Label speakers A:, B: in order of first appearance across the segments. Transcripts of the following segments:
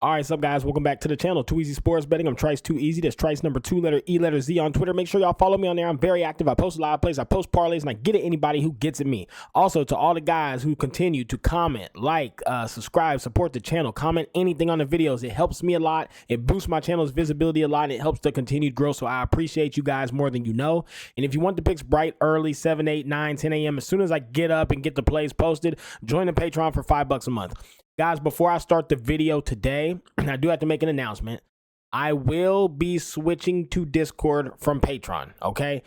A: All right, what's up, guys? Welcome back to the channel. Too Easy Sports Betting. I'm Trice Too Easy. That's Trice number 2 letter E letter Z on Twitter. Make sure y'all follow me on there. I'm very active. I post live plays, I post parlays, and I get at anybody who gets at me. Also, to all the guys who continue to comment, like, subscribe, support the channel, comment anything on the videos. It helps me a lot. It boosts my channel's visibility a lot, and it helps the continued growth. So I appreciate you guys more than you know. And if you want the picks bright, early, 7, 8, 9, 10 a.m., as soon as I get up and get the plays posted, join the Patreon for $5 a month. Guys, before I start the video today, I do have to make an announcement. I will be switching to Discord from Patreon, okay?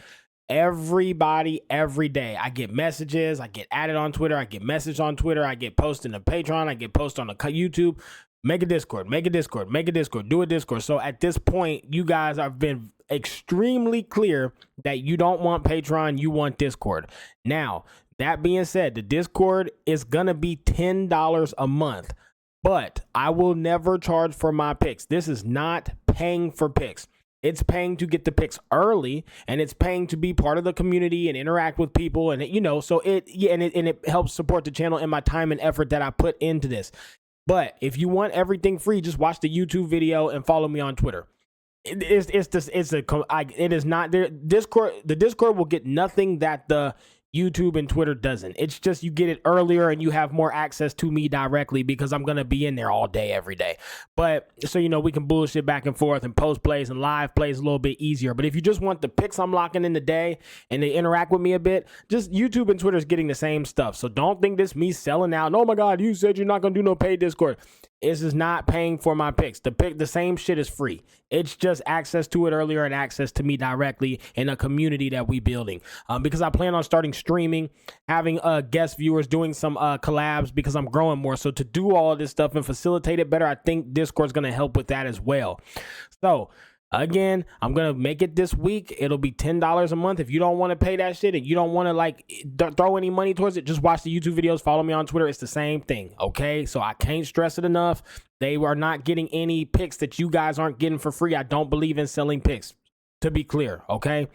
A: Everybody, every day, I get messages, I get added on Twitter, I get messaged on Twitter, I get posted to Patreon, I get posted on the YouTube. Make a Discord, make a Discord, make a Discord, do a Discord. So at this point, you guys have been extremely clear that you don't want Patreon, you want Discord. Now, that being said, the Discord is going to be $10 a month, but I will never charge for my picks. This is not paying for picks. It's paying to get the picks early, and it's paying to be part of the community and interact with people. And, you know, so it helps support the channel and my time and effort that I put into this. But if you want everything free, just watch the YouTube video and follow me on Twitter. It is not there. The Discord will get nothing that the YouTube and Twitter doesn't. It's just you get it earlier and you have more access to me directly because I'm going to be in there all day, every day. But so, you know, we can bullshit back and forth and post plays and live plays a little bit easier. But if you just want the picks I'm locking in the day and they interact with me a bit, just YouTube and Twitter is getting the same stuff. So don't think this me selling out. Oh my God, you said you're not going to do no paid Discord. This is not paying for my picks. The same shit is free. It's just access to it earlier and access to me directly in a community that we building. Because I plan on starting streaming, having guest viewers, doing some collabs because I'm growing more. So to do all of this stuff and facilitate it better, I think Discord's going to help with that as well. So again, I'm going to make it this week. It'll be $10 a month. If you don't want to pay that shit and you don't want to like throw any money towards it, just watch the YouTube videos, follow me on Twitter. It's the same thing, okay? So I can't stress it enough. They are not getting any picks that you guys aren't getting for free. I don't believe in selling picks, to be clear, okay?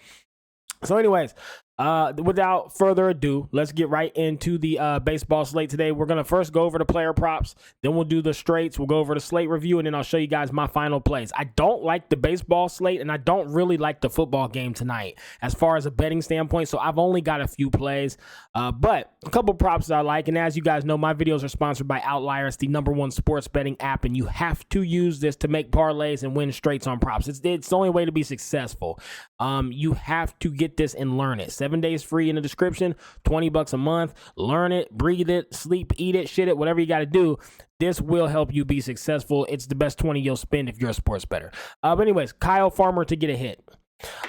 A: So anyways, without further ado, let's get right into the baseball slate today. We're going to first go over the player props, then we'll do the straights, we'll go over the slate review, and then I'll show you guys my final plays. I don't like the baseball slate, and I don't really like the football game tonight as far as a betting standpoint, so I've only got a few plays, but a couple props that I like, and as you guys know, my videos are sponsored by Outliers, the #1 sports betting app, and you have to use this to make parlays and win straights on props. It's the only way to be successful. You have to get this and learn it. 7 days free in the description, $20 a month. Learn it, breathe it, sleep, eat it, shit it, whatever you got to do. This will help you be successful. It's the best 20 you'll spend if you're a sports bettor. But anyways, Kyle Farmer to get a hit.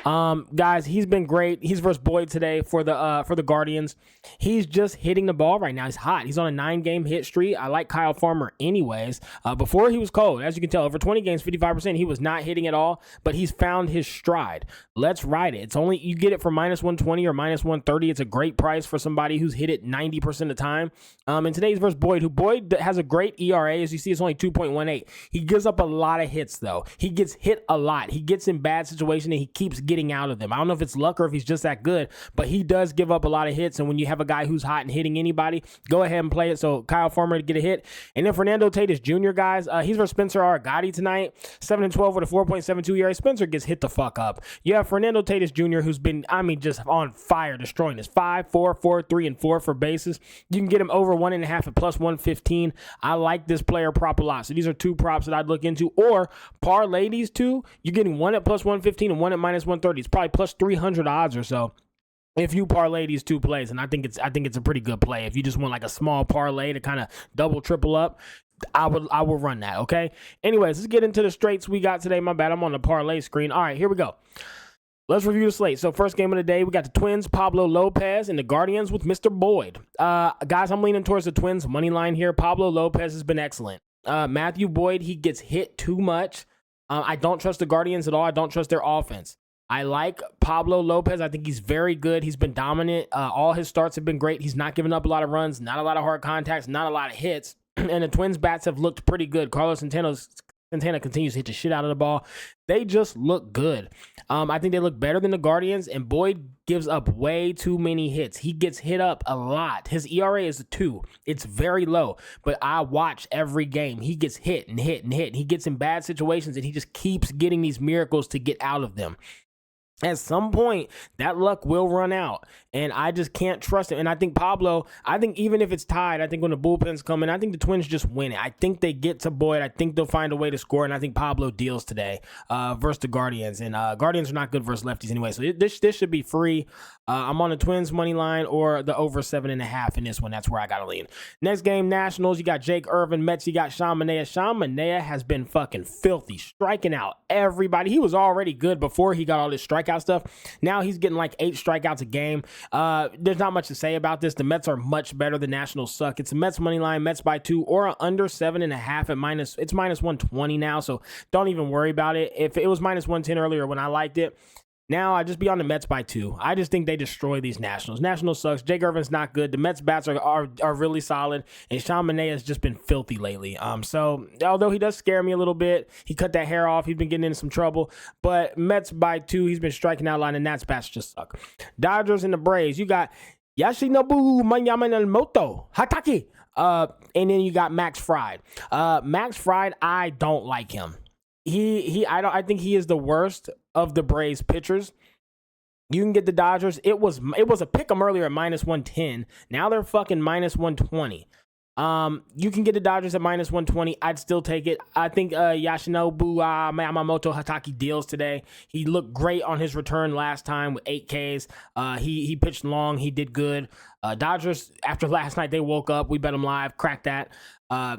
A: Guys, he's been great. He's versus Boyd today for the Guardians. He's just hitting the ball right now. He's hot. He's on a 9-game hit streak. I like Kyle Farmer anyways. Before he was cold, as you can tell, over 20 games, 55%, he was not hitting at all, but he's found his stride. Let's ride it. It's only, you get it for -120 or -130. It's a great price for somebody who's hit it 90% of the time. And today's versus Boyd, who Boyd has a great ERA. As you see, it's only 2.18. He gives up a lot of hits though. He gets hit a lot. He gets in bad situations and he keeps getting out of them. I don't know if it's luck or if he's just that good, but he does give up a lot of hits. And when you have a guy who's hot and hitting anybody, go ahead and play it. So Kyle Farmer to get a hit. And then Fernando Tatis Jr., guys, he's versus Spencer Argotti tonight. 7-12 with a 4.72 ERA. Spencer gets hit the fuck up. You have Fernando Tatis Jr., who's been, I mean, just on fire, destroying this. 5, 4, 4, 3, and 4 for bases. You can get him over 1.5 at +115. I like this player prop a lot. So these are two props that I'd look into. Or parlay these two. You're getting one at +115 and one at -130. It's probably plus 300 odds or so if you parlay these two plays, and I think it's a pretty good play. If you just want like a small parlay to kind of double triple up, I will run that. Okay. Anyways, let's get into the straights we got today. My bad, I'm on the parlay screen. All right, here we go. Let's review the slate. So first game of the day, we got the Twins, Pablo Lopez, and the Guardians with Mr. Boyd. Guys, I'm leaning towards the Twins money line here. Pablo Lopez has been excellent. Matthew Boyd, he gets hit too much. I don't trust the Guardians at all. I don't trust their offense. I like Pablo Lopez. I think he's very good. He's been dominant. All his starts have been great. He's not giving up a lot of runs, not a lot of hard contacts, not a lot of hits. And the Twins' bats have looked pretty good. Carlos Santana continues to hit the shit out of the ball. They just look good. I think they look better than the Guardians, and Boyd gives up way too many hits. He gets hit up a lot. His ERA is a 2. It's very low, but I watch every game. He gets hit and hit and hit. He gets in bad situations, and he just keeps getting these miracles to get out of them. At some point, that luck will run out, and I just can't trust him. And I think Pablo, even if it's tied, I think when the bullpens come in, I think the Twins just win it. I think they get to Boyd. I think they'll find a way to score, and I think Pablo deals today versus the Guardians. And Guardians are not good versus lefties anyway, so this should be free. I'm on the Twins money line or the over 7.5 in this one. That's where I got to lean. Next game, Nationals. You got Jake Irvin. Mets, you got Sean Manaea. Sean Manaea has been fucking filthy, striking out everybody. He was already good before he got all this strikeout stuff. Now he's getting like 8 strikeouts a game. There's not much to say about this. The Mets are much better. The Nationals suck. It's a Mets money line, Mets by 2 or under 7.5 at minus. It's minus 120 now, so don't even worry about it. If it was minus 110 earlier when I liked it, now I just be on the Mets by 2. I just think they destroy these Nationals. Nationals sucks. Jake Irvin's not good. The Mets bats are really solid, and Sean Manaea has just been filthy lately. So although he does scare me a little bit, he cut that hair off. He's been getting into some trouble. But Mets by 2. He's been striking out a lot, and Nats bats just suck. Dodgers and the Braves. You got Yoshinobu Yamamoto Hataki. And then you got Max Fried. Max Fried, I don't like him. I think he is the worst of the Braves pitchers. You can get the Dodgers. It was a pick 'em earlier at minus 110. Now they're fucking minus 120. You can get the Dodgers at minus 120. I'd still take it. I think Yoshinobu Yamamoto Hataki deals today. He looked great on his return last time with 8 Ks. He pitched long. He did good. Dodgers, after last night, they woke up. We bet them live. Cracked that. I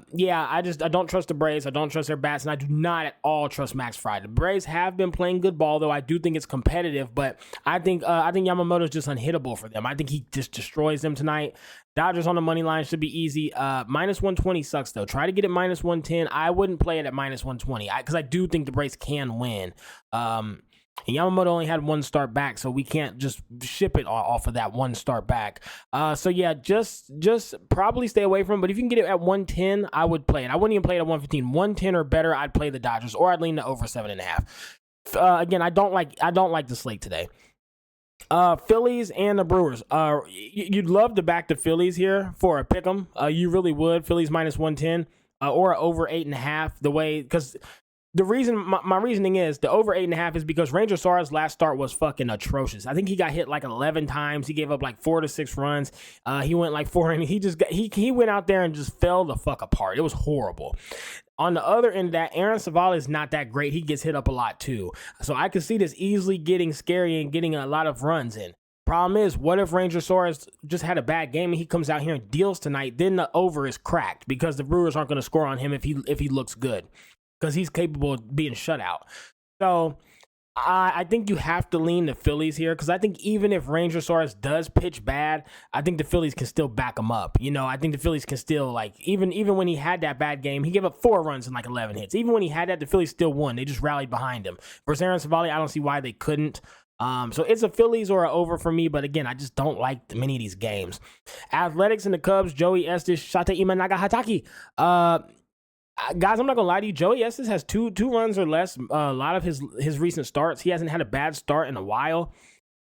A: don't trust the Braves. I don't trust their bats, and I do not at all trust Max Fried. The Braves have been playing good ball, though. I do think it's competitive, but I think Yamamoto's just unhittable for them. I think he just destroys them tonight. Dodgers on the money line should be easy. Minus 120 sucks, though. Try to get it minus 110. I wouldn't play it at minus 120 because I do think the Braves can win. And Yamamoto only had 1 start back, so we can't just ship it off of that 1 start back. Just probably stay away from it. But if you can get it at 110, I would play it. I wouldn't even play it at 115. 110 or better, I'd play the Dodgers, or I'd lean to over 7.5. Again, I don't like the slate today. Phillies and the Brewers. You'd love to back the Phillies here for a pick 'em. You really would. Phillies minus 110 or over 8.5. Because the reason, my reasoning is the over 8.5 is because Ranger Suarez's last start was fucking atrocious. I think he got hit like 11 times. He gave up like 4 to 6 runs. He went like 4 and he went out there and just fell the fuck apart. It was horrible. On the other end of that, Aaron Savali is not that great. He gets hit up a lot too. So I could see this easily getting scary and getting a lot of runs in. Problem is, what if Ranger Suarez just had a bad game and he comes out here and deals tonight? Then the over is cracked because the Brewers aren't going to score on him if he looks good, because he's capable of being shut out. So I think you have to lean the Phillies here, because I think even if Ranger Suarez does pitch bad, I think the Phillies can still back him up. I think the Phillies can still, like, even when he had that bad game, he gave up 4 runs and like 11 hits. Even when he had that, the Phillies still won. They just rallied behind him. Versus Aaron Savali, I don't see why they couldn't. So it's a Phillies or an over for me, but again, I just don't like many of these games. Athletics and the Cubs, Joey Estes, Shata Imanaga Hataki. Guys, I'm not gonna lie to you. Joey Estes has two runs or less. A lot of his recent starts, he hasn't had a bad start in a while.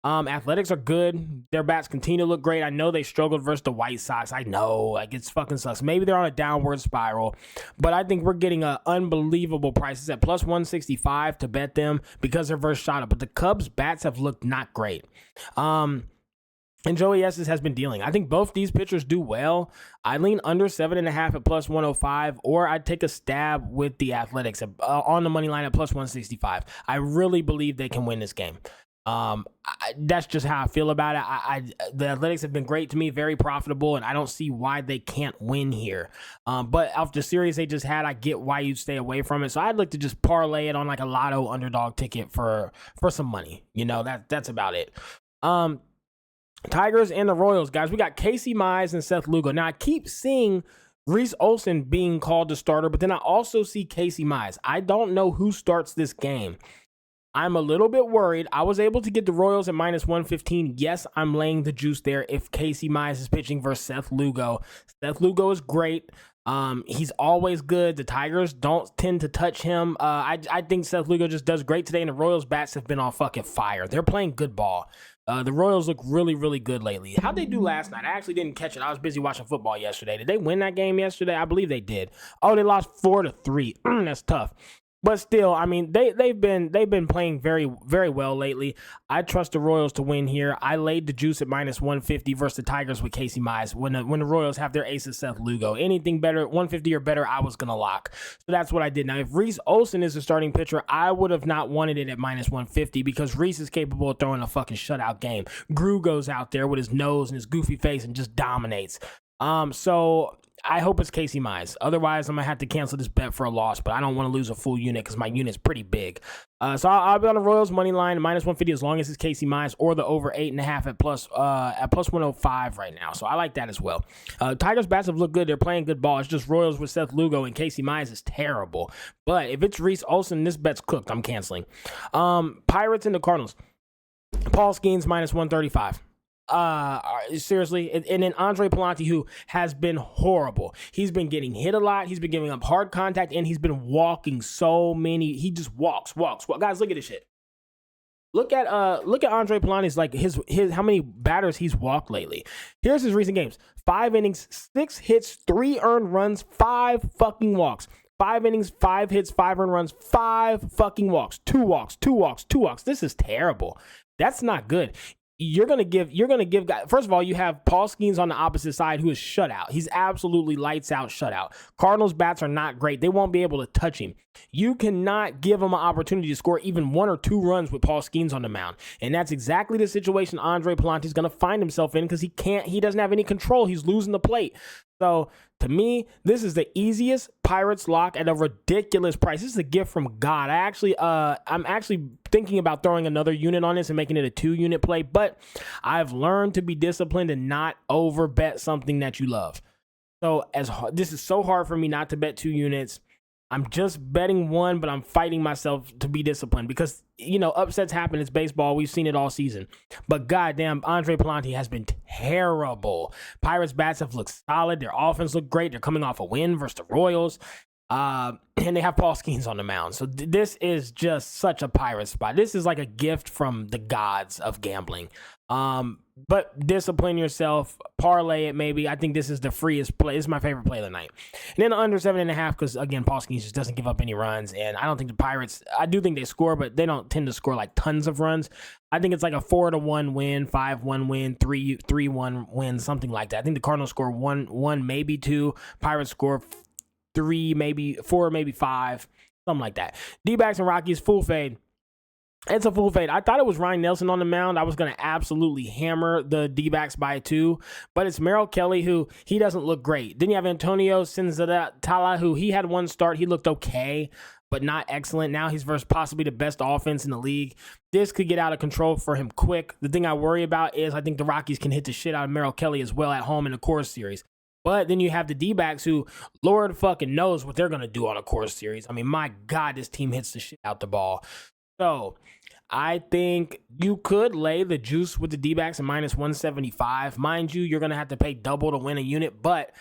A: Athletics are good. Their bats continue to look great. I know they struggled versus the White Sox. I know, like, it's fucking sucks. Maybe they're on a downward spiral, but I think we're getting unbelievable prices at plus 165 to bet them because they're versus Shota. But the Cubs bats have looked not great. And Joey Estes has been dealing. I think both these pitchers do well. I lean under 7.5 at plus 105, or I'd take a stab with the Athletics on the money line at plus 165. I really believe they can win this game. That's just how I feel about it. The Athletics have been great to me, very profitable, and I don't see why they can't win here. But after the series they just had, I get why you'd stay away from it. So I'd like to just parlay it on like a lotto underdog ticket for some money. That's about it. Tigers and the Royals, guys. We got Casey Mize and Seth Lugo. Now, I keep seeing Reese Olson being called the starter, but then I also see Casey Mize. I don't know who starts this game. I'm a little bit worried. I was able to get the Royals at minus 115. Yes, I'm laying the juice there if Casey Mize is pitching versus Seth Lugo. Seth Lugo is great. He's always good. The Tigers don't tend to touch him. I think Seth Lugo just does great today, and the Royals bats have been on fucking fire. They're playing good ball. The Royals look really, really good lately. How'd they do last night? I actually didn't catch it. I was busy watching football yesterday. Did they win that game yesterday? I believe they did. Oh, they lost 4-3. That's tough. But still, I mean, they've been playing very, very well lately. I trust the Royals to win here. I laid the juice at -150 versus the Tigers with Casey Mize when the Royals have their ace of Seth Lugo. Anything better, 150 or better, I was gonna lock. So that's what I did. Now, if Reese Olson is the starting pitcher, I would have not wanted it at -150 because Reese is capable of throwing a fucking shutout game. Gru goes out there with his nose and his goofy face and just dominates. So I hope it's Casey Mize. Otherwise, I'm going to have to cancel this bet for a loss, but I don't want to lose a full unit because my unit's pretty big. So I'll be on the Royals money line at -150 as long as it's Casey Mize or the over 8.5 at plus 105 right now. So I like that as well. Tigers bats have looked good. They're playing good ball. It's just Royals with Seth Lugo and Casey Mize is terrible. But if it's Reese Olson, this bet's cooked. I'm canceling. Pirates and the Cardinals. Paul Skeens -135. Seriously. And then Andre Palante, who has been horrible. He's been getting hit a lot. He's been giving up hard contact, and he's been walking so many. He just walks. Guys, look at this shit. Look at Andre Palante's, like, his how many batters he's walked lately. Here's his recent games. 5 innings, 6 hits, 3 earned runs, 5 fucking walks. 5 innings, 5 hits, 5 earned runs, 5 fucking walks. 2 walks. This is terrible. That's not good. You're gonna give guys. First of all, you have Paul Skeens on the opposite side, who is shut out. He's absolutely lights out shutout. Cardinals bats are not great. They won't be able to touch him. You cannot give him an opportunity to score even 1 or 2 runs with Paul Skeens on the mound, and that's exactly the situation Andre Palante is gonna find himself in because he doesn't have any control. He's losing the plate. So to me, this is the easiest Pirates lock at a ridiculous price. This is a gift from God. I'm actually thinking about throwing another unit on this and making it a 2-unit play, but I've learned to be disciplined and not over bet something that you love. So this is so hard for me not to bet 2 units. I'm just betting 1, but I'm fighting myself to be disciplined because, upsets happen. It's baseball. We've seen it all season. But goddamn, Andre Palante has been terrible. Pirates bats have looked solid. Their offense looked great. They're coming off a win versus the Royals. And they have Paul Skeens on the mound. So this is just such a pirate spot. This is like a gift from the gods of gambling. But discipline yourself, parlay it maybe. I think this is the freest play. This is my favorite play of the night. And then the under 7.5 because, again, Paul Skeens just doesn't give up any runs. And I don't think the Pirates, I do think they score, but they don't tend to score like tons of runs. I think it's like a 4-1 win, 5-1 win, 3-1 win, something like that. I think the Cardinals score 1, maybe 2. Pirates score 3, maybe 4, maybe 5, something like that. D-backs and Rockies, full fade. It's a full fade. I thought it was Ryan Nelson on the mound. I was going to absolutely hammer the D-backs by 2, but it's Merrill Kelly, who he doesn't look great. Then you have Antonio Senzatala, who he had 1 start. He looked okay, but not excellent. Now he's versus possibly the best offense in the league. This could get out of control for him quick. The thing I worry about is I think the Rockies can hit the shit out of Merrill Kelly as well at home in the Coors Series. But then you have the D-backs who, Lord fucking knows what they're going to do on a Coors Series. I mean, my God, this team hits the shit out the ball. So I think you could lay the juice with the D-backs at -175. Mind you, you're going to have to pay double to win a unit, but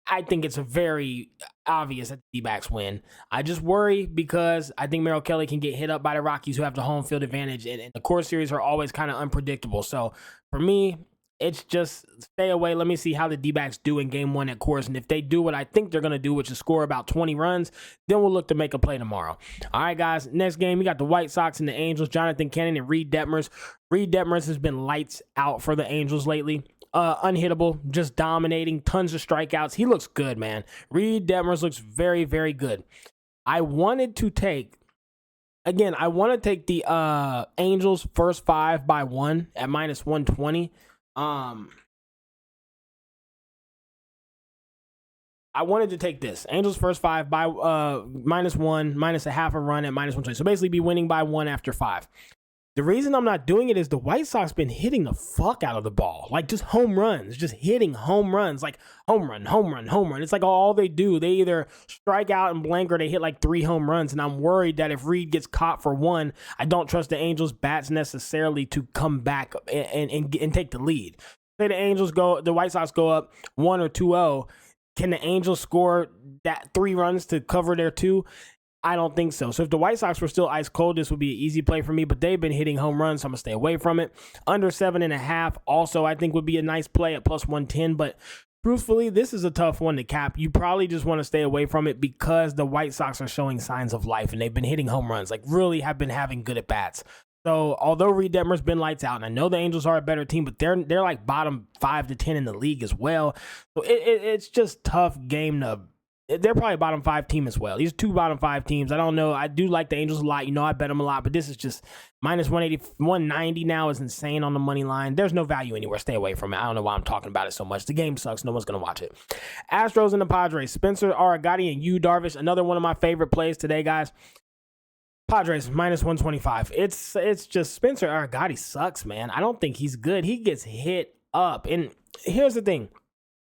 A: I think it's very obvious that the D-backs win. I just worry because I think Merrill Kelly can get hit up by the Rockies, who have the home field advantage, and the Coors Series are always kind of unpredictable. So for me, it's just stay away. Let me see how the D-backs do in game 1 at Coors. And if they do what I think they're going to do, which is score about 20 runs, then we'll look to make a play tomorrow. All right, guys. Next game, we got the White Sox and the Angels. Jonathan Cannon and Reed Detmers. Reed Detmers has been lights out for the Angels lately. Unhittable, just dominating, tons of strikeouts. He looks good, man. Reed Detmers looks very, very good. I wanted to take the Angels first 5 by 1 at -120. I wanted to take this Angels first 5 by -1, minus a half a run at -120. So basically be winning by 1 after 5. The reason I'm not doing it is the White Sox been hitting the fuck out of the ball. Like just home runs, just hitting home runs, like home run, home run, home run. It's like all they do. They either strike out and blank or they hit like 3 home runs. And I'm worried that if Reed gets caught for 1, I don't trust the Angels bats necessarily to come back and take the lead. Say the White Sox go up 1 or 2-0. Can the Angels score that 3 runs to cover their 2? I don't think so. So if the White Sox were still ice cold, this would be an easy play for me, but they've been hitting home runs, so I'm going to stay away from it. Under 7.5 also I think would be a nice play at plus 110, but truthfully, this is a tough one to cap. You probably just want to stay away from it because the White Sox are showing signs of life, and they've been hitting home runs, like really have been having good at-bats. So although Reed Detmer's been lights out, and I know the Angels are a better team, but they're like bottom 5 to 10 in the league as well. So it's just tough game to... They're probably a bottom 5 team as well. These 2 bottom 5 teams. I don't know. I do like the Angels a lot. You know, I bet them a lot, but this is just minus 180, 190 now is insane on the money line. There's no value anywhere. Stay away from it. I don't know why I'm talking about it so much. The game sucks. No one's going to watch it. Astros and the Padres. Spencer Aragati and Yu Darvish. Another one of my favorite plays today, guys. Padres minus 125. It's just Spencer Aragati sucks, man. I don't think he's good. He gets hit up. And here's the thing.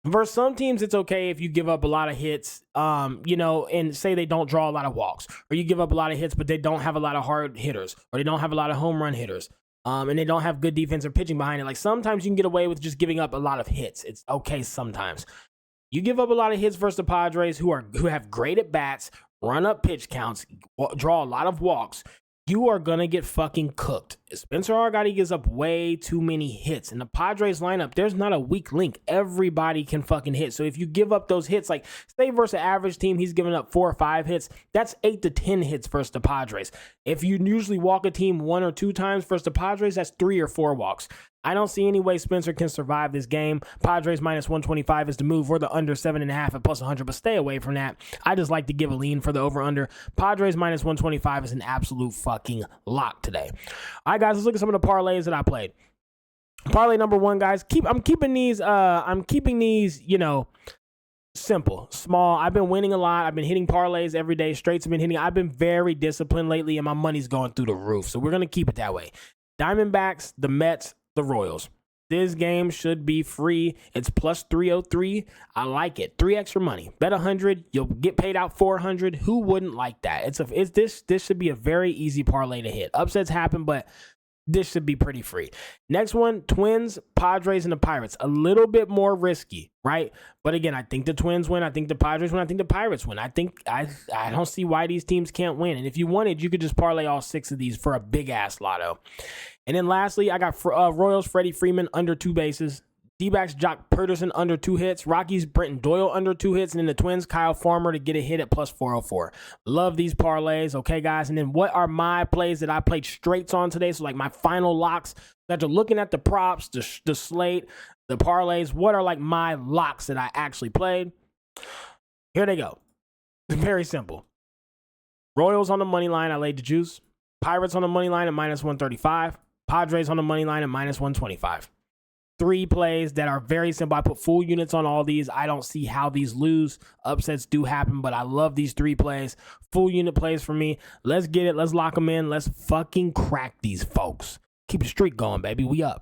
A: Versus some teams, it's okay if you give up a lot of hits, and say they don't draw a lot of walks, or you give up a lot of hits, but they don't have a lot of hard hitters, or they don't have a lot of home run hitters, and they don't have good defense or pitching behind it. Like sometimes you can get away with just giving up a lot of hits. It's okay sometimes. You give up a lot of hits versus the Padres, who have great at bats, run up pitch counts, draw a lot of walks. You are going to get fucking cooked. Spencer Aragati gives up way too many hits. In the Padres lineup, there's not a weak link. Everybody can fucking hit. So if you give up those hits, like say versus an average team, he's giving up 4 or 5 hits. That's 8 to 10 hits versus the Padres. If you usually walk a team 1 or 2 times versus the Padres, that's 3 or 4 walks. I don't see any way Spencer can survive this game. Padres minus 125 is the move. We're the under 7.5 at plus 100, but stay away from that. I just like to give a lean for the over-under. Padres minus 125 is an absolute fucking lock today. All right, guys, let's look at some of the parlays that I played. Parlay number 1, guys. I'm keeping these, simple, small. I've been winning a lot. I've been hitting parlays every day. Straights have been hitting. I've been very disciplined lately, and my money's going through the roof. So we're going to keep it that way. Diamondbacks, the Mets, the Royals. This game should be free. It's plus 303. I like it. 3 extra money. Bet 100. You'll get paid out 400. Who wouldn't like that? This should be a very easy parlay to hit. Upsets happen, but this should be pretty free. Next one, Twins, Padres, and the Pirates. A little bit more risky, right? But again, I think the Twins win. I think the Padres win. I think the Pirates win. I don't see why these teams can't win. And if you wanted, you could just parlay all 6 of these for a big-ass lotto. And then lastly, I got Royals, Freddie Freeman under 2 bases. D-backs, Jock Pederson under 2 hits. Rockies, Brenton Doyle under 2 hits. And then the Twins, Kyle Farmer to get a hit at plus 404. Love these parlays. Okay, guys. And then what are my plays that I played straights on today? So like my final locks. After looking at the props, the slate, the parlays, what are like my locks that I actually played? Here they go. Very simple. Royals on the money line, I laid the juice. Pirates on the money line at minus 135. Padres on the money line at minus 125. 3 plays that are very simple. I put full units on all these. I don't see how these lose. Upsets do happen, but I love these 3 plays. Full unit plays for me. Let's get it. Let's lock them in. Let's fucking crack these folks. Keep the streak going, baby. We up.